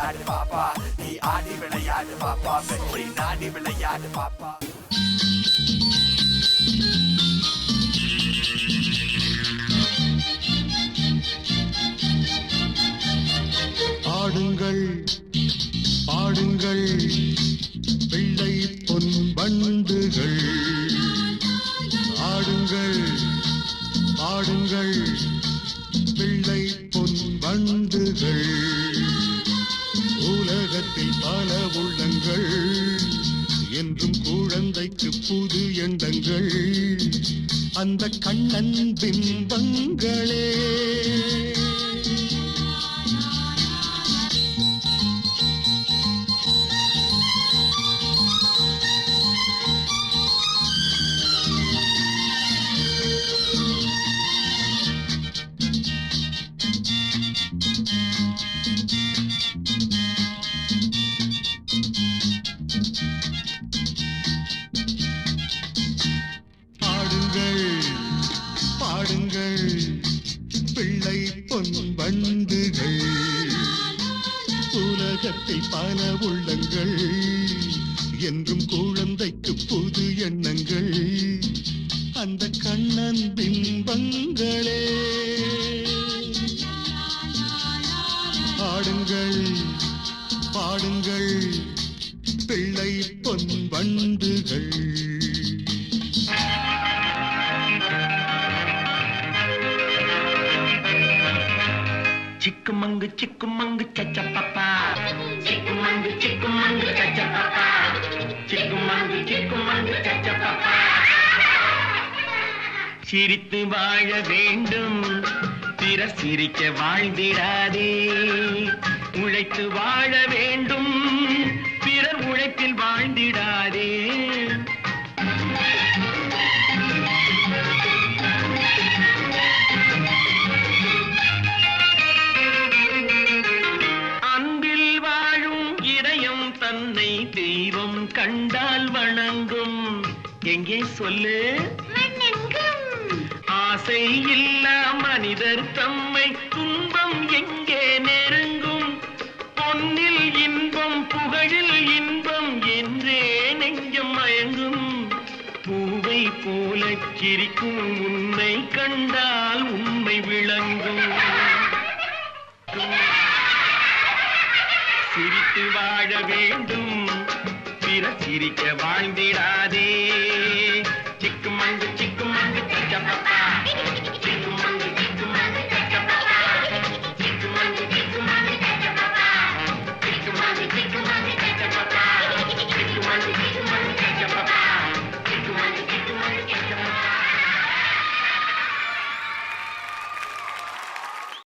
விளையாடு பாப்பா, நீ ஆடி விளையாடு பாப்பா, வெற்றி நாடி விளையாடு பாப்பா. ஆடுங்கள் பாடுங்கள் பிள்ளை பொன் வண்டுகள், ஆடுங்கள் பாடுங்கள் பிள்ளை பொன் வண்டுகள். உலகத்தில் பல உள்ளங்கள் என்றும் குழந்தைக்கு புது எண்ணங்கள், அந்த கண்ணன் பிம்பங்களே. பாடுங்கள் பிள்ளை பொன் வண்டுகள், உலகத்தில் பல உள்ளங்கள் என்றும் குழந்தைக்கு புது எண்ணங்கள், அந்த கண்ணன் பிம்பங்களே. ஆடுங்கள் பாடுங்கள் பிள்ளை பொன் வண்டுகள். சிக்குமங்கு சிக்குமங்கு சச்ச பாப்பா, சிக்குமங்கு சிக்குமங்கு சச்ச பாப்பா, சிக்குமங்கு சிக்குமங்கு சச்ச பாப்பா. சிரித்து வாழ வேண்டும், பிறர் சிரிக்க வாழ்ந்திடாதே. உழைத்து வாழ வேண்டும், பிறர் உழைப்பில் வாழ்ந்திடாதே. தன்னை தெய்வம் கண்டால் வணங்கும், எங்கே சொல்லு? ஆசை இல்லா மனிதர் தம்மை துன்பம் எங்கே நெருங்கும்? பொன்னில் இன்பம் புகழில் இன்பம் என்றே நெஞ்சம் மயங்கும். பூவை போல சிரிக்கும் உன்னை கண்டால் உண்மை விளங்கும். சிரித்து வாழ வேண்டும், பிறர் சிரிக்க வாழ்ந்திடாதே.